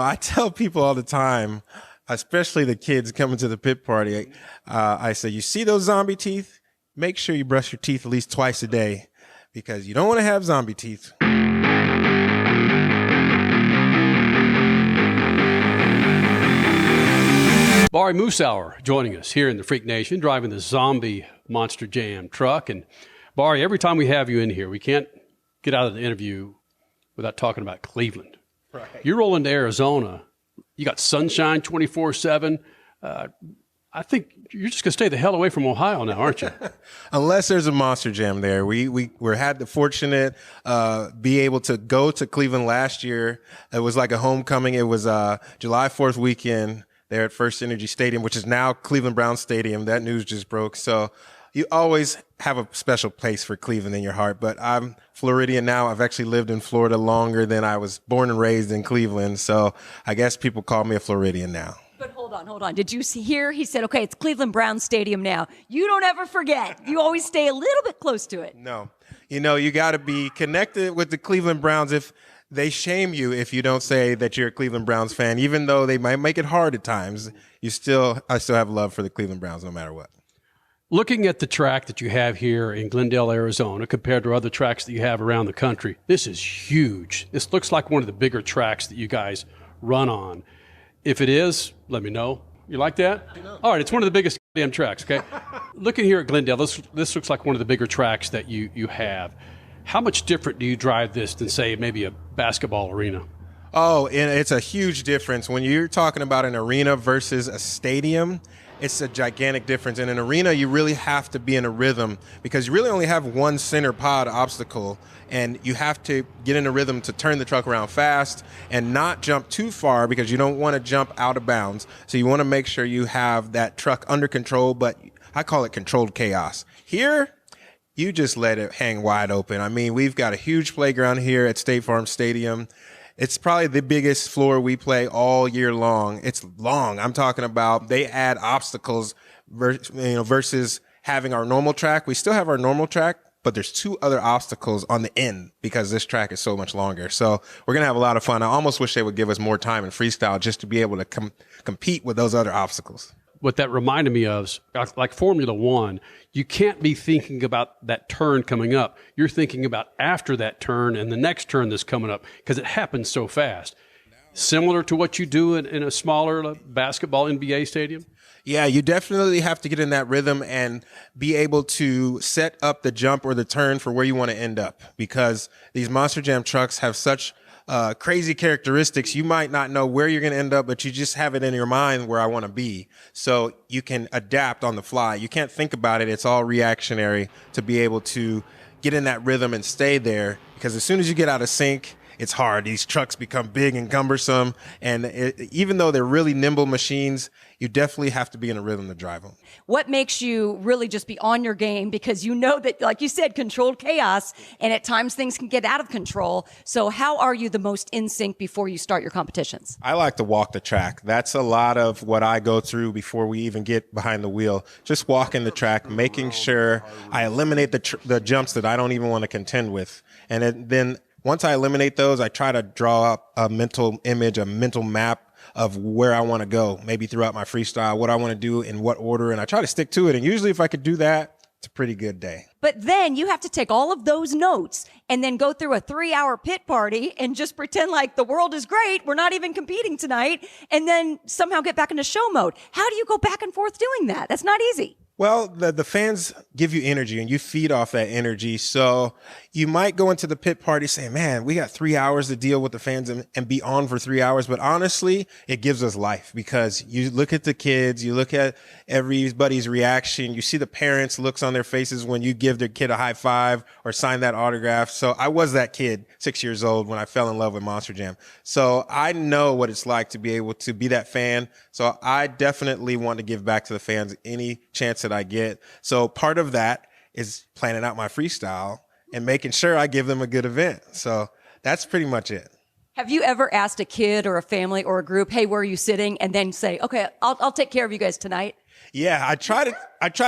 I tell people all the time, especially the kids coming to the pit party, I say, you see those zombie teeth? Make sure you brush your teeth at least twice a day because you don't want to have zombie teeth. Bari Musawwir joining us here in the Freak Nation, driving the zombie Monster Jam truck. And Bari, every time we have you in here, we can't get out of the interview without talking about Cleveland. Right. You're rolling to Arizona. You got sunshine 24/7. I think you're just going to stay the hell away from Ohio now, aren't you? Unless there's a Monster Jam there. We had the fortunate be able to go to Cleveland last year. It was like a homecoming. It was July 4th weekend there at First Energy Stadium, which is now Cleveland Browns Stadium. That news just broke. So you always have a special place for Cleveland in your heart. But I'm Floridian now. I've actually lived in Florida longer than I was born and raised in Cleveland. So I guess people call me a Floridian now. But hold on. Did you hear? He said, okay, it's Cleveland Browns Stadium now. You don't ever forget. You always stay a little bit close to it. No. You got to be connected with the Cleveland Browns. If they shame you if you don't say that you're a Cleveland Browns fan, even though they might make it hard at times, I still have love for the Cleveland Browns no matter what. Looking at the track that you have here in Glendale, Arizona, compared to other tracks that you have around the country, this is huge. This looks like one of the bigger tracks that you guys run on. If it is, let me know. You like that? All right, it's one of the biggest damn tracks, okay? Looking here at Glendale, this looks like one of the bigger tracks that you have. How much different do you drive this than, say, maybe a basketball arena? Oh, and it's a huge difference. When you're talking about an arena versus a stadium, it's a gigantic difference. In an arena, you really have to be in a rhythm because you really only have one center pod obstacle, and you have to get in a rhythm to turn the truck around fast and not jump too far because you don't want to jump out of bounds. So you want to make sure you have that truck under control, but I call it controlled chaos. Here, you just let it hang wide open. I mean, we've got a huge playground here at State Farm Stadium. It's probably the biggest floor we play all year long. It's long. I'm talking about they add obstacles versus having our normal track. We still have our normal track, but there's two other obstacles on the end because this track is so much longer. So we're going to have a lot of fun. I almost wish they would give us more time in freestyle just to be able to compete with those other obstacles. What that reminded me of is like Formula One, you can't be thinking about that turn coming up. You're thinking about after that turn and the next turn that's coming up because it happens so fast. Similar to what you do in a smaller basketball NBA stadium? Yeah, you definitely have to get in that rhythm and be able to set up the jump or the turn for where you want to end up because these Monster Jam trucks have such crazy characteristics. You might not know where you're going to end up, but you just have it in your mind where I want to be. So you can adapt on the fly. You can't think about it. It's all reactionary to be able to get in that rhythm and stay there because as soon as you get out of sync, it's hard. These trucks become big and cumbersome. And even though they're really nimble machines, you definitely have to be in a rhythm to drive them. What makes you really just be on your game? Because you know that, like you said, controlled chaos, and at times things can get out of control. So how are you the most in sync before you start your competitions? I like to walk the track. That's a lot of what I go through before we even get behind the wheel. Just walking the track, making sure I eliminate the jumps that I don't even want to contend with. And then once I eliminate those, I try to draw up a mental image, a mental map of where I want to go, maybe throughout my freestyle, what I want to do in what order, and I try to stick to it. And usually if I could do that, it's a pretty good day. But then you have to take all of those notes and then go through a 3-hour pit party and just pretend like the world is great. We're not even competing tonight. And then somehow get back into show mode. How do you go back and forth doing that? That's not easy. Well, the fans give you energy and you feed off that energy. So you might go into the pit party saying, man, we got 3 hours to deal with the fans and be on for 3 hours. But honestly, it gives us life because you look at the kids, you look at everybody's reaction. You see the parents' looks on their faces when you give their kid a high five or sign that autograph. So I was that kid, 6 years old, when I fell in love with Monster Jam. So I know what it's like to be able to be that fan. So I definitely want to give back to the fans any chance that I get. So part of that is planning out my freestyle and making sure I give them a good event. So that's pretty much it. Have you ever asked a kid or a family or a group, hey, where are you sitting? And then say, okay, I'll take care of you guys tonight. Yeah, I try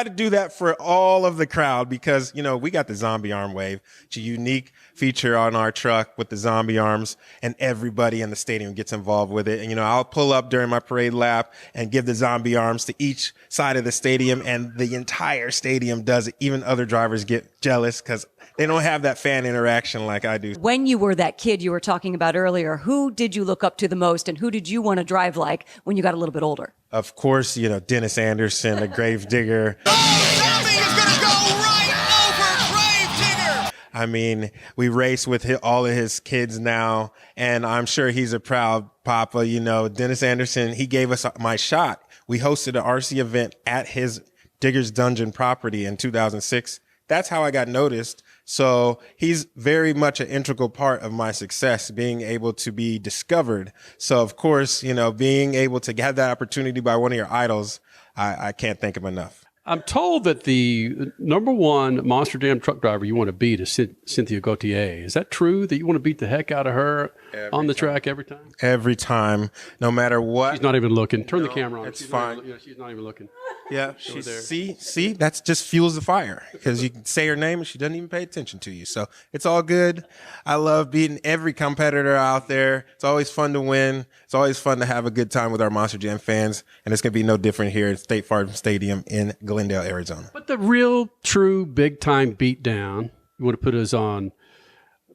to do that for all of the crowd because, we got the zombie arm wave. It's a unique feature on our truck with the zombie arms, and everybody in the stadium gets involved with it. And, I'll pull up during my parade lap and give the zombie arms to each side of the stadium, and the entire stadium does it. Even other drivers get jealous because they don't have that fan interaction like I do. When you were that kid you were talking about earlier, who did you look up to the most and who did you want to drive like when you got a little bit older? Of course, Dennis Anderson, the grave digger. Zombie is going to go right over grave digger. I mean, we race with all of his kids now, and I'm sure he's a proud papa. Dennis Anderson, he gave us my shot. We hosted an RC event at his Digger's Dungeon property in 2006. That's how I got noticed. So he's very much an integral part of my success, being able to be discovered. So, of course, being able to have that opportunity by one of your idols, I can't thank him enough. I'm told that the number one Monster Jam truck driver you want to beat is Cynthia Gauthier. Is that true, that you want to beat the heck out of her on the track every time? Every time, no matter what. She's not even looking. Turn the camera on. It's fine. She's not even looking. Yeah, see, that just fuels the fire because you can say her name and she doesn't even pay attention to you. So it's all good. I love beating every competitor out there. It's always fun to win. It's always fun to have a good time with our Monster Jam fans, and it's going to be no different here at State Farm Stadium in Glendale, Arizona. But the real, true, big-time beatdown, you want to put us on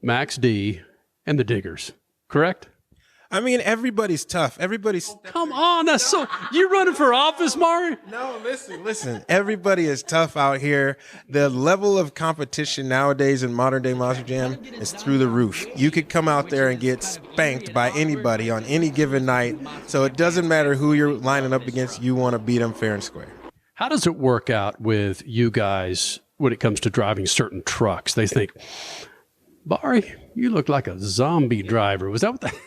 Max D and the Diggers, correct? I mean, everybody's tough. Everybody's... Come on, that's so... You running for office, Mari? No, listen. Everybody is tough out here. The level of competition nowadays in modern day Monster Jam is through the roof. You could come out there and get spanked by anybody on any given night. So it doesn't matter who you're lining up against. You want to beat them fair and square. How does it work out with you guys when it comes to driving certain trucks? They think, Bari, you look like a zombie driver. Was that what the...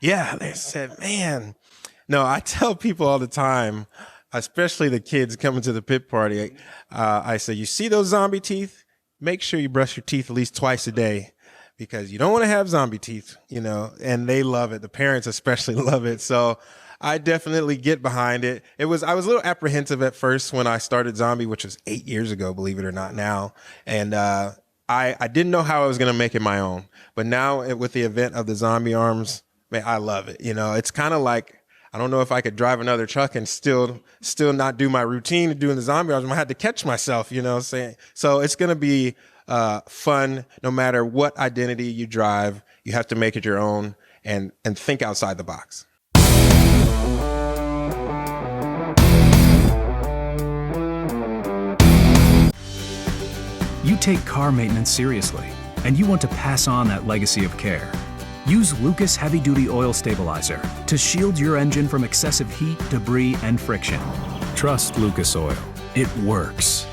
Yeah, they said, man. No, I tell people all the time, especially the kids coming to the pit party, I say, you see those zombie teeth? Make sure you brush your teeth at least twice a day because you don't want to have zombie teeth, and they love it. The parents especially love it. So I definitely get behind it. I was a little apprehensive at first when I started Zombie, which was 8 years ago, believe it or not now. And I didn't know how I was going to make it my own. But now with the event of the Zombie Arms, man, I love it. It's kind of like, I don't know if I could drive another truck and still not do my routine of doing the zombie arms. I had to catch myself, saying. So it's going to be fun no matter what identity you drive. You have to make it your own and think outside the box. You take car maintenance seriously, and you want to pass on that legacy of care. Use Lucas Heavy Duty Oil Stabilizer to shield your engine from excessive heat, debris, and friction. Trust Lucas Oil. It works.